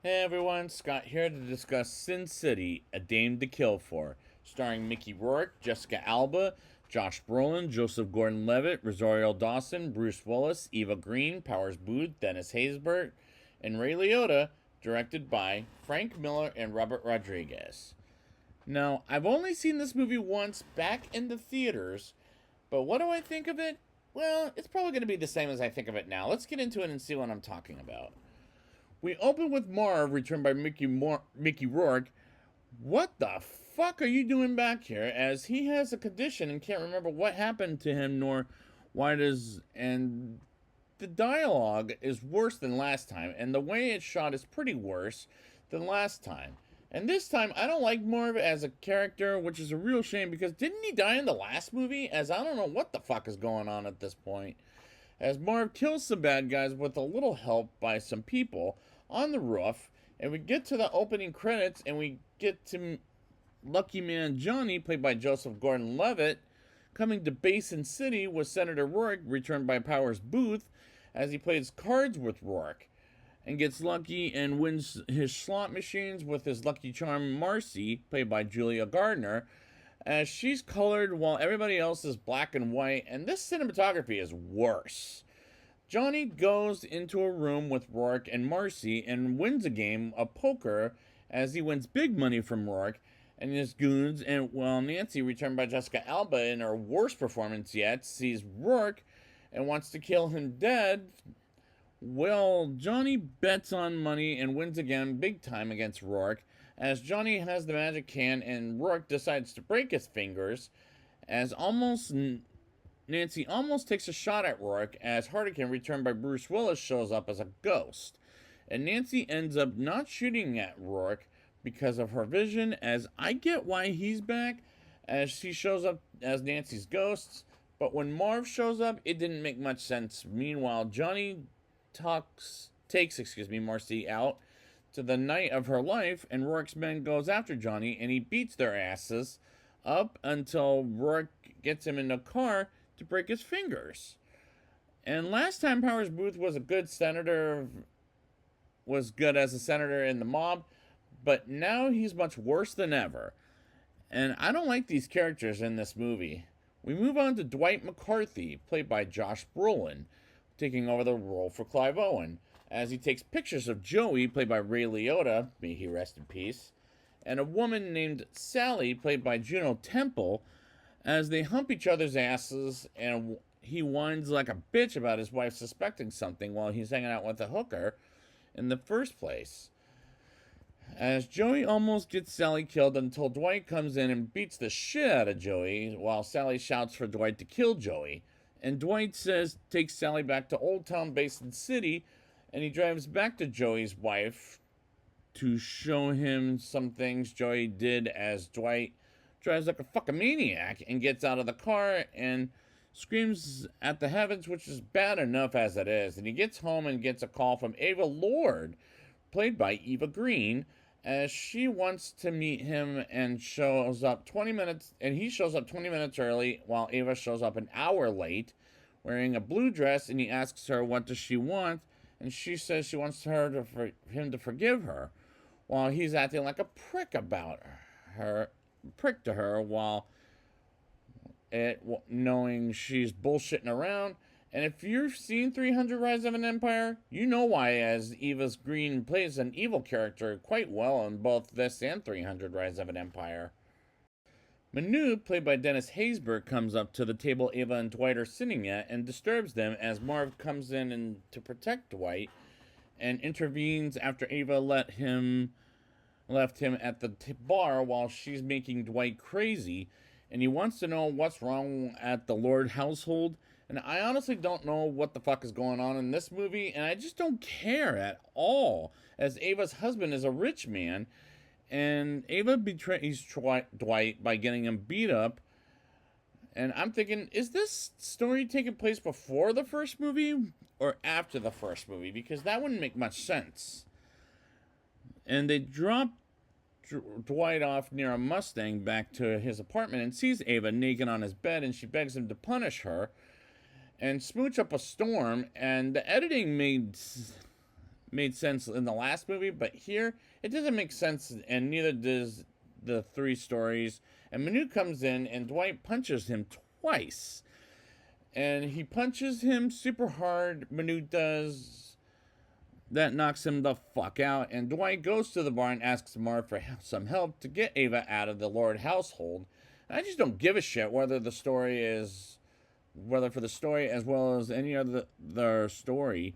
Hey everyone, Scott here to discuss Sin City, A Dame to Kill For, starring Mickey Rourke, Jessica Alba, Josh Brolin, Joseph Gordon-Levitt, Rosario Dawson, Bruce Willis, Eva Green, Powers Booth, Dennis Haysbert, and Ray Liotta, directed by Frank Miller and Robert Rodriguez. Now, I've only seen this movie once back in the theaters, but what do I think of it? Well, it's probably going to be the same as I think of it now. Let's get into it and see what I'm talking about. We open with Marv, returned by Mickey Rourke. What the fuck are you doing back here? As he has a condition and can't remember what happened to him, nor why does. And the dialogue is worse than last time, and the way it's shot is pretty worse than last time. And this time, I don't like Marv as a character, which is a real shame because didn't he die in the last movie? As I don't know what the fuck is going on at this point. As Marv kills some bad guys with a little help by some people on the roof, and we get to the opening credits, and we get to Lucky Man Johnny, played by Joseph Gordon-Levitt, coming to Basin City with Senator Rourke, returned by Powers Booth, as he plays cards with Rourke, and gets lucky and wins his slot machines with his lucky charm Marcy, played by Julia Gardner, as she's colored while everybody else is black and white, and this cinematography is worse. Johnny goes into a room with Rourke and Marcy and wins a game of poker as he wins big money from Rourke and his goons, and while Nancy, returned by Jessica Alba in her worst performance yet, sees Rourke and wants to kill him dead. Well, Johnny bets on money and wins again big time against Rourke, as Johnny has the magic can and Rourke decides to break his fingers, as Nancy almost takes a shot at Rourke as Hartigan, returned by Bruce Willis, shows up as a ghost. And Nancy ends up not shooting at Rourke because of her vision, as I get why he's back, as she shows up as Nancy's ghost, but when Marv shows up, it didn't make much sense. Meanwhile, Johnny takes Marcy out to the night of her life, and Rourke's men goes after Johnny, and he beats their asses up until Rourke gets him in a car to break his fingers. And last time Powers Booth was a good senator, was good as a senator in the mob, but now he's much worse than ever. And I don't like these characters in this movie. We move on to Dwight McCarthy, played by Josh Brolin, taking over the role for Clive Owen, as he takes pictures of Joey, played by Ray Liotta, may he rest in peace, and a woman named Sally, played by Juno Temple, as they hump each other's asses, and he whines like a bitch about his wife suspecting something while he's hanging out with a hooker in the first place. As Joey almost gets Sally killed until Dwight comes in and beats the shit out of Joey, while Sally shouts for Dwight to kill Joey. And Dwight takes Sally back to Old Town Basin City, and he drives back to Joey's wife to show him some things Joey did, as Dwight drives like a fucking maniac and gets out of the car and screams at the heavens, which is bad enough as it is. And he gets home and gets a call from Ava Lord, played by Eva Green, as she wants to meet him and shows up 20 minutes, and he shows up 20 minutes early while Ava shows up an hour late wearing a blue dress, and he asks her what does she want, and she says she wants him to forgive her, while he's acting like a prick to her while knowing she's bullshitting around. And if you've seen 300 Rise of an Empire, you know why, as Eva Green plays an evil character quite well in both this and 300 Rise of an Empire. Manu, played by Dennis Haysbert, comes up to the table Ava and Dwight are sitting at and disturbs them as Marv comes in to protect Dwight and intervenes after Ava left him at the bar while she's making Dwight crazy, and he wants to know what's wrong at the Lord household. And I honestly don't know what the fuck is going on in this movie, and I just don't care at all, as Ava's husband is a rich man, and Ava betrays Dwight by getting him beat up. And I'm thinking, is this story taking place before the first movie or after the first movie? Because that wouldn't make much sense. And they drop Dwight off near a Mustang back to his apartment and sees Ava naked on his bed, and she begs him to punish her and smooch up a storm. And the editing made sense in the last movie, but here it doesn't make sense, and neither does the three stories. And Manute comes in, and Dwight punches him twice, and he punches him super hard. Manute does. That knocks him the fuck out, and Dwight goes to the bar and asks Marv for some help to get Ava out of the Lord household. And I just don't give a shit whether for the story as well as any other story.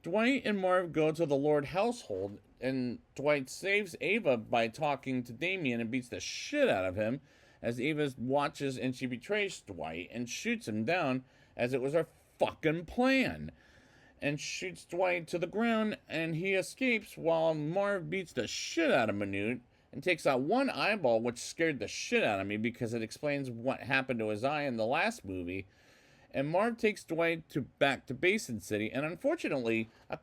Dwight and Marv go to the Lord household, and Dwight saves Ava by talking to Damien and beats the shit out of him as Ava watches, and she betrays Dwight and shoots him down as it was her fucking plan. And shoots Dwight to the ground, and he escapes while Marv beats the shit out of Manute and takes out one eyeball, which scared the shit out of me because it explains what happened to his eye in the last movie. And Marv takes Dwight back to Basin City, and unfortunately, a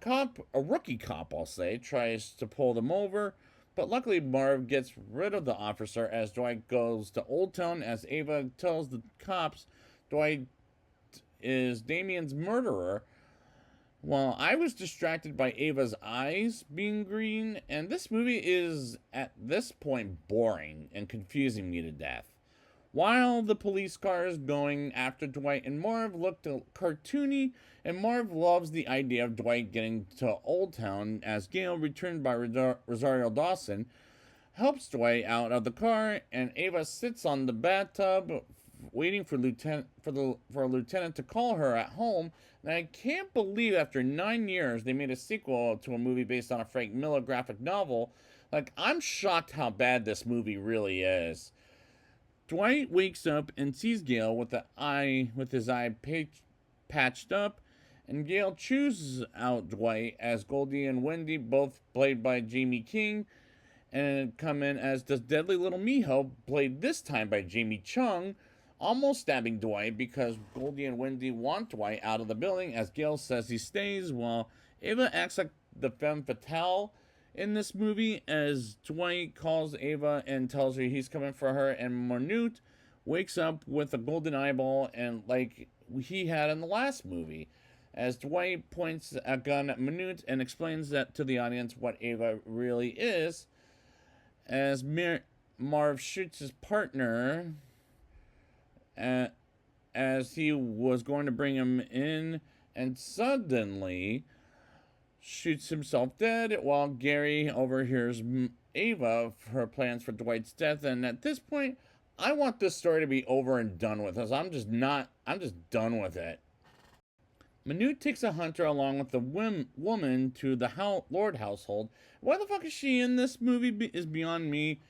rookie cop, I'll say, tries to pull them over, but luckily Marv gets rid of the officer as Dwight goes to Old Town as Ava tells the cops Dwight is Damien's murderer. Well, I was distracted by Ava's eyes being green, and this movie is, at this point, boring and confusing me to death. While the police car is going after Dwight and Marv look cartoony, and Marv loves the idea of Dwight getting to Old Town as Gail, returned by Rosario Dawson, helps Dwight out of the car, and Ava sits on the bathtub waiting for a lieutenant to call her at home. And I can't believe after 9 years they made a sequel to a movie based on a Frank Miller graphic novel. Like, I'm shocked how bad this movie really is. Dwight wakes up and sees Gail with his eye patched up, and Gail chooses out Dwight as Goldie and Wendy, both played by Jamie King, and come in as does Deadly Little Miho, played this time by Jamie Chung, almost stabbing Dwight because Goldie and Wendy want Dwight out of the building as Gail says he stays, while Ava acts like the femme fatale in this movie as Dwight calls Ava and tells her he's coming for her, and Manute wakes up with a golden eyeball and like he had in the last movie as Dwight points a gun at Manute and explains that to the audience what Ava really is as Marv shoots his partner as he was going to bring him in and suddenly shoots himself dead while Gary overhears Ava her plans for Dwight's death. And at this point, I want this story to be over and done with, as I'm just done with it. Manute takes a hunter along with the woman to the Lord household. Why the fuck is she in this movie is beyond me.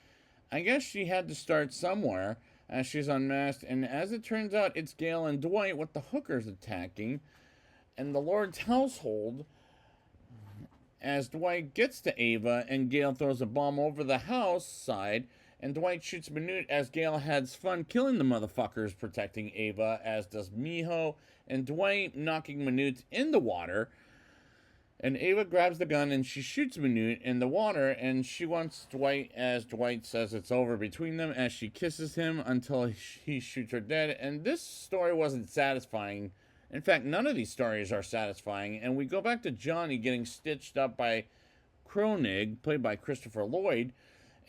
I guess she had to start somewhere as she's unmasked, and as it turns out, it's Gail and Dwight with the hookers attacking, and the Lord's household as Dwight gets to Ava, and Gail throws a bomb over the house side, and Dwight shoots Manute as Gail has fun killing the motherfuckers protecting Ava, as does Miho, and Dwight knocking Manute in the water. And Ava grabs the gun and she shoots Manute in the water, and she wants Dwight as Dwight says it's over between them as she kisses him until he shoots her dead. And this story wasn't satisfying. In fact, none of these stories are satisfying. And we go back to Johnny getting stitched up by Kronig, played by Christopher Lloyd.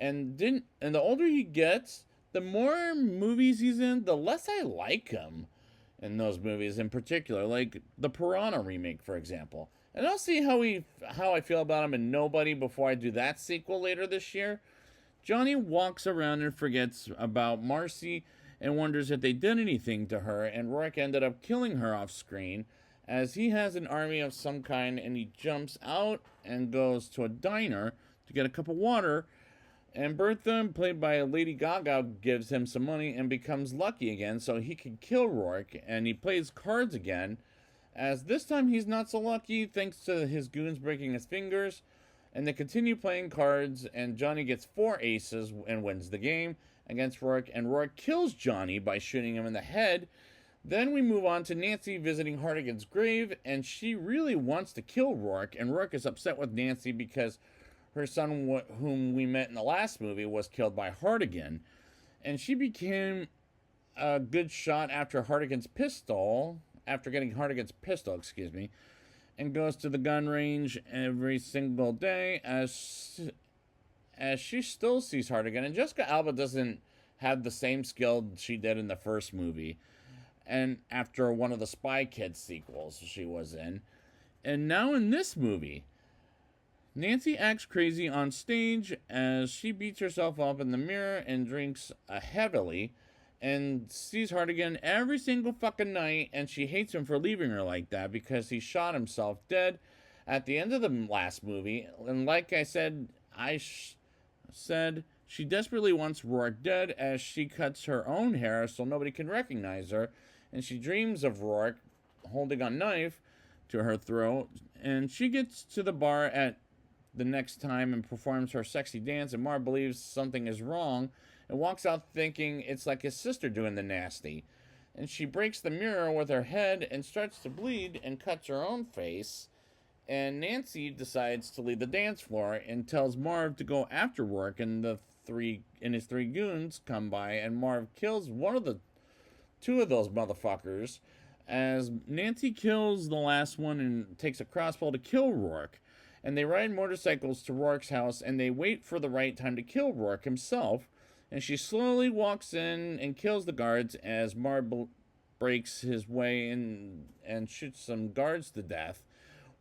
And the older he gets, the more movies he's in, the less I like him in those movies in particular. Like the Piranha remake, for example. And I'll see how I feel about him in Nobody before I do that sequel later this year. Johnny walks around and forgets about Marcy and wonders if they did anything to her, and Rourke ended up killing her off screen as he has an army of some kind, and he jumps out and goes to a diner to get a cup of water, and Bertha, played by Lady Gaga, gives him some money and becomes lucky again so he can kill Rourke, and he plays cards again, as this time he's not so lucky thanks to his goons breaking his fingers, and they continue playing cards, and Johnny gets 4 aces and wins the game against Rourke, and Rourke kills Johnny by shooting him in the head. Then we move on to Nancy visiting Hartigan's grave, and she really wants to kill Rourke, and Rourke is upset with Nancy because her son, whom we met in the last movie, was killed by Hartigan, and she became a good shot after getting Hartigan's pistol, and goes to the gun range every single day as she still sees Hardigan. And Jessica Alba doesn't have the same skill she did in the first movie, and after one of the Spy Kids sequels she was in. And now in this movie, Nancy acts crazy on stage as she beats herself up in the mirror and drinks heavily and sees Hardigan every single fucking night, and she hates him for leaving her like that because he shot himself dead at the end of the last movie. And like I said, said she desperately wants Rourke dead as she cuts her own hair so nobody can recognize her, and she dreams of Rourke holding a knife to her throat, and she gets to the bar at the next time and performs her sexy dance, and Marv believes something is wrong and walks out thinking it's like his sister doing the nasty. And she breaks the mirror with her head and starts to bleed and cuts her own face. And Nancy decides to leave the dance floor and tells Marv to go after Rourke, and his three goons come by, and Marv kills two of those motherfuckers as Nancy kills the last one and takes a crossbow to kill Rourke. And they ride motorcycles to Rourke's house, and they wait for the right time to kill Rourke himself. And she slowly walks in and kills the guards as Marv breaks his way in and shoots some guards to death,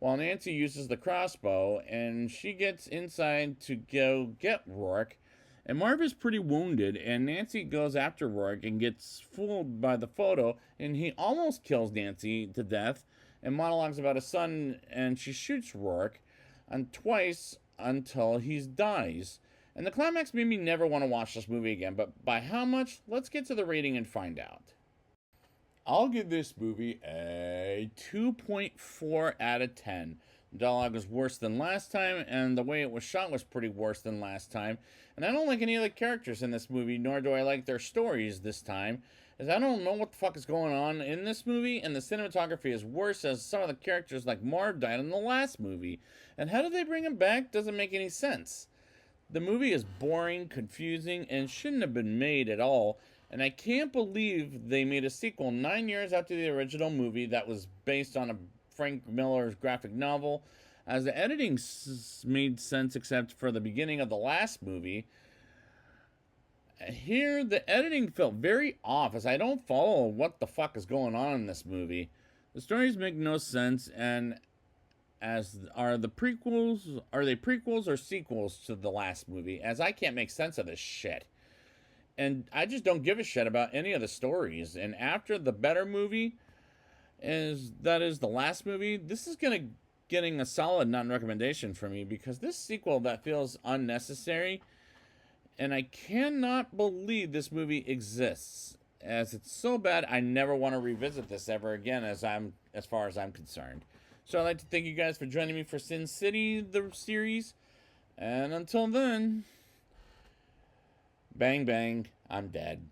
while Nancy uses the crossbow, and she gets inside to go get Rourke. And Marv is pretty wounded, and Nancy goes after Rourke and gets fooled by the photo, and he almost kills Nancy to death and monologues about his son, and she shoots Rourke and twice until he dies. And the climax made me never want to watch this movie again, but by how much? Let's get to the rating and find out. I'll give this movie a 2.4 out of 10. The dialogue was worse than last time, and the way it was shot was pretty worse than last time. And I don't like any of the characters in this movie, nor do I like their stories this time, as I don't know what the fuck is going on in this movie, and the cinematography is worse as some of the characters like Marv died in the last movie. And how did they bring him back? Doesn't make any sense. The movie is boring, confusing, and shouldn't have been made at all. And I can't believe they made a sequel 9 years after the original movie that was based on a Frank Miller's graphic novel, as the editing made sense except for the beginning of the last movie. Here, the editing felt very off, as I don't follow what the fuck is going on in this movie. The stories make no sense, and are they prequels or sequels to the last movie, as I can't make sense of this shit. And I just don't give a shit about any of the stories. And after the better movie, that is the last movie, this is getting a solid non-recommendation for me, because this sequel that feels unnecessary, and I cannot believe this movie exists, as it's so bad I never want to revisit this ever again, as far as I'm concerned. So I'd like to thank you guys for joining me for Sin City, the series, and until then, bang bang, I'm dead.